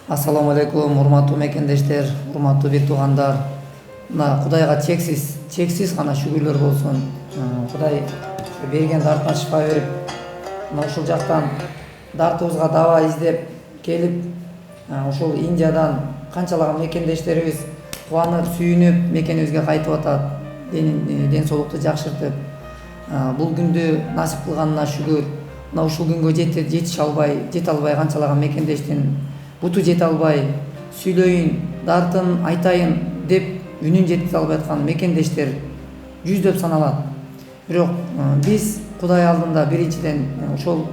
Ассаламу алейкум, урматтуу мекендештер, урматтуу бир туугандар. Мына Кудайга чексиз гана шүгүрлөр болсун. Кудай берген дартына шифа берип, мына ушул жактан дартыбызга даба издеп келип, ушул Индиядан канчалаган мекендештерибиз кубанып, сүйүнүп мекенибизге кайтып атат. Ден соолукту жакшыртып, бул күндү насип кылганына шүгүр. Мына ушул күнгө жете албай канчалаган мекендештин буту жете албай, сүйлөйүн, дартын айтайын деп үнүн жеткизе албай аткан мекендештер жүздөп саналат. Бирок биз Кудай алдында биринчиден ошол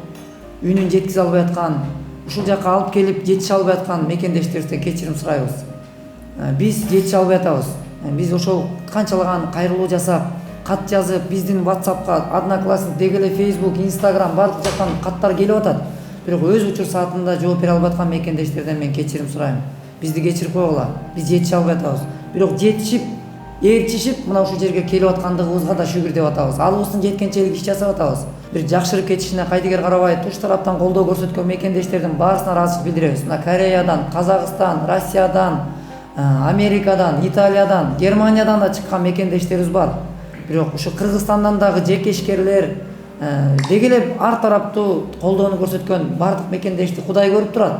үнүн жеткизе албай аткан, ушул жакка алып келип жетише албай аткан мекендештерибизден кечирим сурайбыз. Биз жетише албай атабыз. Биз ошол канчалаган кайрылуу жасап, кат жазып, биздин WhatsApp'ка, Одноклассник, деги эле Facebook, Instagram бардык жактан каттар келип атат. Бирок өз учур саатында жооп бере албай аткан мекендештерден мен кечирим сурайм. Бизди кечирип койгула. Биз жетише албай атабыз. Бирок жетишип, ээрчишип, мына ушул жерге келип аткандыгыбызга да шүгүр деп атабыз. Алыбыздын жеткенчелик иш жасап атабыз. Бир жакшырып кетишине кайдыгер карабай, туш тараптан колдоо көрсөткөн мекендештердин баарысына ыраазычылык билдиребиз. Мына Кореядан, Казакстан, Россиядан, Америкадан, Италиядан, Германиядан да чыккан мекендештерибиз бар. Бирок ушу Кыргызстандан дагы жекешкерлер деги эле ар тараптуу колдоону көрсөткөн бардык мекендешти Кудай көрүп турат.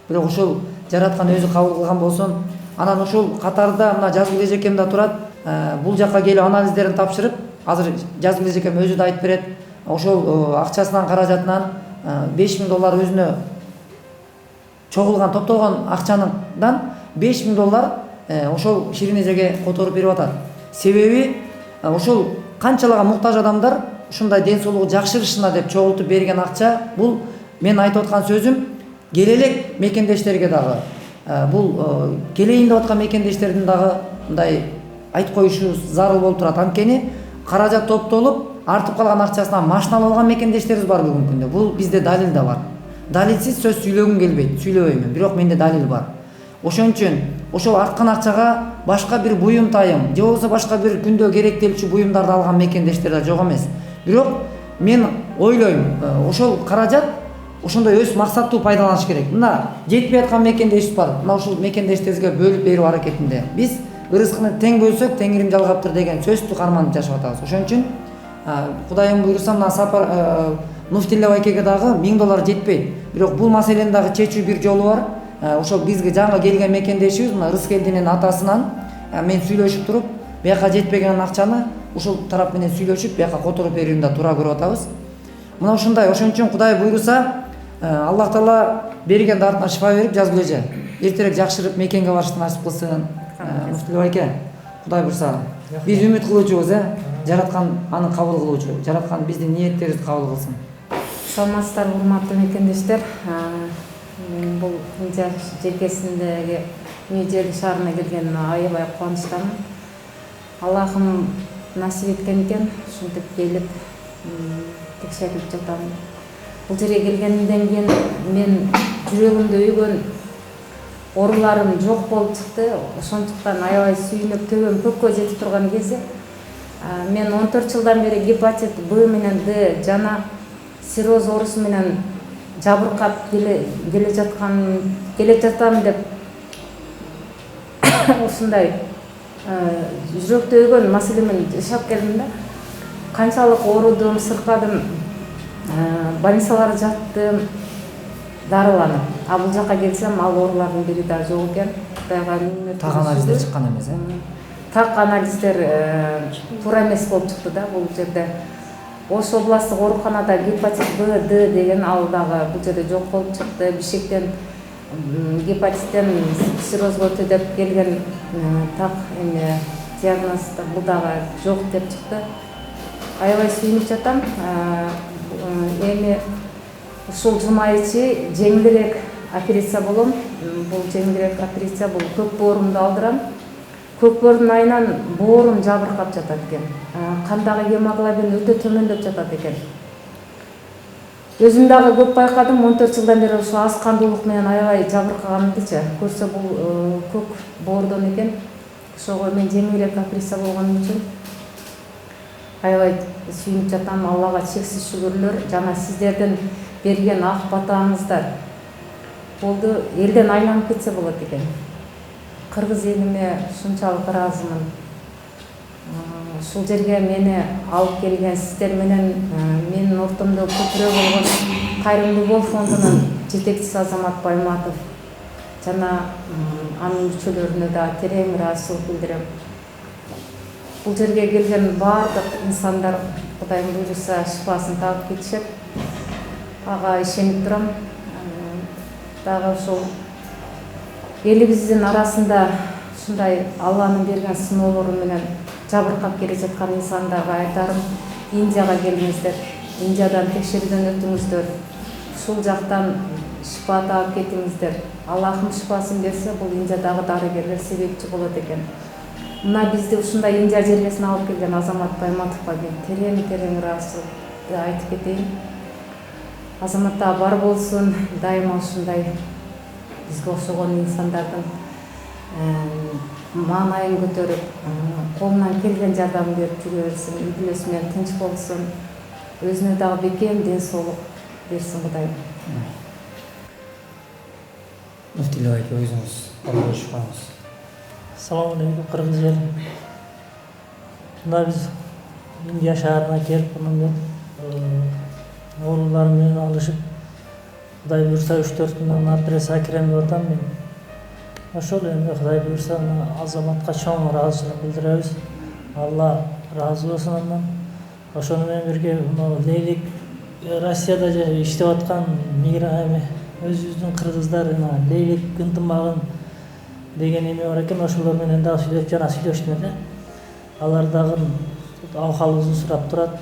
Бирок ушул жараткан өзү кабыл кылган болсун. Анан ушул катарда мына жазгыл эжекем да турат. Бул жакка келип анализдерин тапшырып, азыр жазгыл эжекем өзү да айтып берет. Ошол акчасынан, каражатынан $5000 өзүнө чогулган, топтолгон акчадан $5000 ошол ширин эжеге которуп берип атат. Себеби ошол канчалаган муктаж адамдар ушундай ден соолугу жакшырышына деп чогултуп берген акча, бул мен айтып аткан сөзүм келелек мекендештерге дагы, бул келейин деп аткан мекендештердин дагы мындай айтып коюшу зарыл болуп турат. Анткени каражат топтолуп, артып калган акчасынан машина алып алган мекендештерибиз бар бүгүнкү күндө. Бул бизде далил да бар. Далилсиз сөз сүйлөгүм келбейт, сүйлөбөймүн, бирок менде далил бар. Ошон үчүн ошол арткан акчага башка бир буюм тайым, же болбосо башка бир күндө керектелчү буюмдарды алган мекендештер да жок эмес. Бирок мен ойлойм, ошол каражат ошондой өз максаттуу пайдаланыш керек. Мына жетпей аткан мекендешибиз бар. Мына ушул мекендештерибизге бөлүп берүү аракетинде. Биз ырыскыны тең бөлсөк, теңирим жалгаптыр деген сөздү карманып жашап атабыз. Ошон үчүн Кудайым буйруса мына Сапар Муфтилла байкеге дагы $1000 жетпейт. Бирок бул маселени дагы чечүү бир жолу бар. Ошол бизге жаңы келген мекендешибиз мына Рыскелдинин атасынан мен сүйлөшүп туруп, бияка жетпеген акчаны ушул тарап менен сүйлөшүп, бияка которуп берүүнү да туура көрүп атабыз. Мына ушундай. Ошон үчүн Кудай буйруса, Аллах Таала берген дартына шифа берип, жазгыл эже эртерээк жакшырып мекенге барышты насип кылсын. Муфтилла байке, Кудай буйруса, биз үмүт кылуучубуз, жараткан аны кабыл кылуучу, жараткан биздин ниеттерибизди кабыл кылсын. Саламатсыздарбы, урматтуу мекендештер. Мен бул Индия желкесиндеги Нью-Дели шаарына келгениме аябай кубанычтамын. Аллахым насип эткен экен, ушинтип келип текшерип жатам. Бул жерге келгенден кийин мен жүрөгүмдө үйгөн ооруларым жок болуп чыкты. Ошондуктан аябай сүйүнүп төбөм көккө жетип турган кезде мен 14 жылдан бери гепатит Б менен Д жана цирроз оорусу менен жабыркап келе жатам деп ушундай жүрөктө өгөн маселемен жашап келдим да. Канчалык оорудум, сыркадым, больницаларга жаттым, дарыланып. Бул жака келсем, ал оорулардын бири да жок экен. Так анализдер чыккан эмес, Так анализдер туура эмес болуп чыкты да бул жерде. Ош областтык ооруканада гепатит Б, Д деген ал дагы бул жерде жок болуп чыкты. Бишкектен гепатиттен циррозго өтө деп келген так диагноз бул дагы жок деп чыкты. Аябай сүйүнүп жатам. Эми ушул жума ичи жеңилирээк операция болом. Бул жеңилирээк операция, бул көк боорумду алдырам. Көк боордун айынан боорум жабыркап жатат экен. Кандагы гемоглобин өтө төмөндөп жатат экен. Өзүм дагы көп байкадым, 14 жылдан бери ошо аз кандуулук менен аябай жабыркаганымдычы. Көрсө бул көк боордон экен. Ошого мен жеңилирээк операция болгон үчүн аябай сүйүнүп жатам. Аллага чексиз шүгүрлөр жана сиздердин берген ак батаңыздар. болду, элден айланып кетсе болот экен. Кыргыз элиме ушунчалык ыраазымын. Ушул жерге мени алып келген сиздер менен менин ортомдо көпүрө болгон Кайрымдуу фондунун жетекчиси Азамат Байматов жана анын мүчөлөрүнө да терең ыраазычылык билдирем. Бул жерге келген баардык инсандар Кудайым буйруса шифасын табып кетишет. Ага ишенип турам. Дагы ушул элибиздин арасында ушундай Алланын берген сыноолору менен жабыркап келе жаткан инсандарга айтарым: Индияга келиңиздер, Индиядан текшерүүдөн өтүңүздөр, ушул жактан шифа таап кетиңиздер. Аллахым шифасын берсе, бул Индиядагы дарыгерлер себепчи болот экен. Мына бизди ушундай Индия жергесине алып келген Азамат Байматовго мен терең ыраазычылыкты айтып кетейин. Азаматта бар болсун, дайыма ушундай бизге окшогон инсандардын маанайын көтөрүп, колунан келген жардамын берип жүрө берсин, үй бүлөсү менен тынч болсун, өзүнө дагы бекем ден соолук берсин Кудайым. Муфтилүү айке, өзүңүз коңгурушуп коюңуз. Assalomu alaykum Qirg'iz ели. Shunda biz Indiya shaharına kelib, bundan oğullarım bilan alışıp, Xudoy buyursa 3-4 kundan operatsiyaga kirem deb atam men. Oshol endi Xudoy buyursa Azamatga cho'ng rozichilik bildiramiz. Alloh rozi bo'lsin undan. Oshoni bilan birga Leylik Rossiyada ishlayotgan migrant o'zimizning qirg'izlar Leylik G'intimag'in деген эме бар экен, ошолор менен дагы сүйлөп жана сүйлөштүм эле. Алар дагы абкалыбызды сурап турат.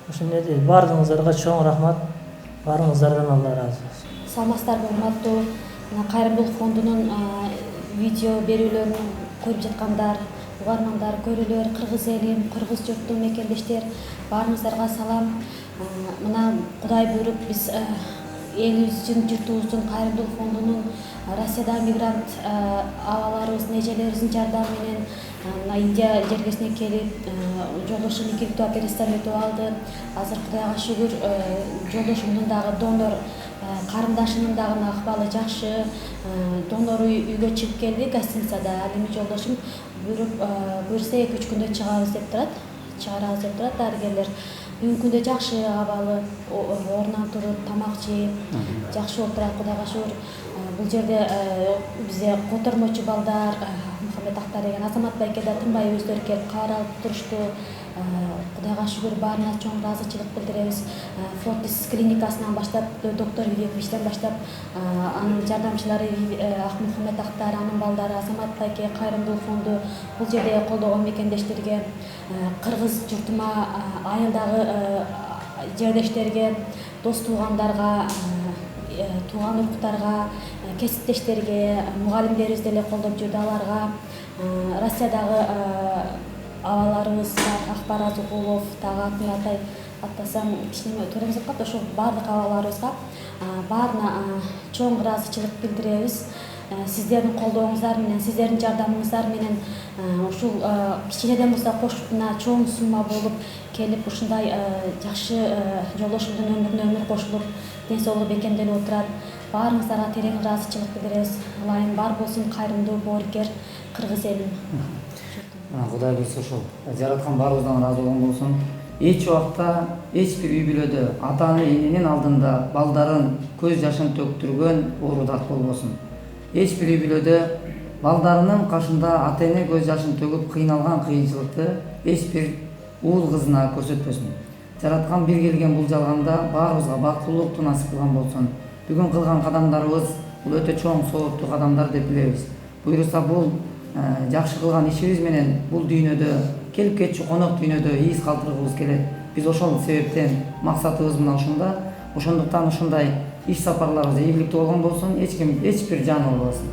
Ошо эмне дейт, баарыңыздарга чоң рахмат. Баарыңыздардан Алла ыраазы болсун. Саламатсыздарбы урматтуу Кайрымдуулук фондунун видео берүүлөрүн көрүп жаткандар, угармандар, көрүүлөр, кыргыз элим, кыргыз журту мекендештер, баарыңыздарга салам. Мына Кудай буйруп биз элибиздин, журтубуздун, Кайрымдуулук фондунун Россияда мигрант абаларыбыздын, эжелерибиздин жардамы менен Индия жергесине келип, жолдошум никеликтүү операциядан өтүп алды. Азыр Кудайга шүгүр, жолдошумдун дагы донор карындашынын дагы акыбалы жакшы. Донор үйгө чыгып келди гостиницада. Ал эми жолдошум буйрса 2-3 күндө чыгарабыз деп турат дарыгерлер. Бүгүнкү күндө жакшы абалы, орнунан туруп, тамак жеп, жакшы болуп турат, Кудайга шүгүр. Бул жерде бизде котормочу балдар, Мухаммед Актар деген Азамат байке да тынбай өздөрү келип кабар алып турушту. Кудайга шүгүр, баарына чоң ыраазычылык билдиребиз. Фортис клиникасынан баштап, доктор Вилебичтен баштап, анын жардамчылары Мухаммед Актар, анын балдары Азамат байке, Кайрымдуулук фонду бул жерде колдогон мекендештерге, кыргыз журтума, айылдагы жердештерге, дос туугандарга, тууган уруктарга, кесиптештерге, мугалимдерибиз деле колдоп жүрдү аларга, Россиядагы абаларыбыз Акбар Азукулов, дагы атын атасам кичине төрөмүз калат, ошол баардык абаларыбызга баарына чоң ыраазычылык билдиребиз. Сиздердин колдооңуздар менен, сиздердин жардамыңыздар менен ушул кичинеден болсо кошуп мына чоң сумма болуп келип, ушундай жакшы жолдошумдун өмүрүнө өмүр кошулуп, ден соолугу бекемделип отурат. Баарыңыздарга терең ыраазычылык билдиребиз. Алайым бар болсун кайрымдуу, боорукер кыргыз элим. Кудай буйрса ошол жараткан баарыбыздан ыраазы болгон болсун. Эч убакта эч бир үй бүлөдө ата-ана эненин алдында балдарын көз жашын төктүргөн оору дарт болбосун. Эч бир үй бүлөдө балдарынын кашында ата-эне көз жашын төгүп кыйналган кыйынчылыкты эч бир уул кызына көрсөтпөсүн. Жараткан бир келген бул жалганда баарыбызга бактылуулукту насип кылган болсун. Бүгүн кылган кадамдарыбыз бул өтө чоң сооптуу кадамдар деп билебиз. Буйруса бул жакшы кылган ишибиз менен бул дүйнөдө келип кетчү конок дүйнөдө ийиз калтыргыбыз келет. Биз ошол себептен максатыбыз мына ушунда. Ошондуктан ушундай иш сапарларыбыз ийгиликтүү болгон болсун, эч бир жан албасын.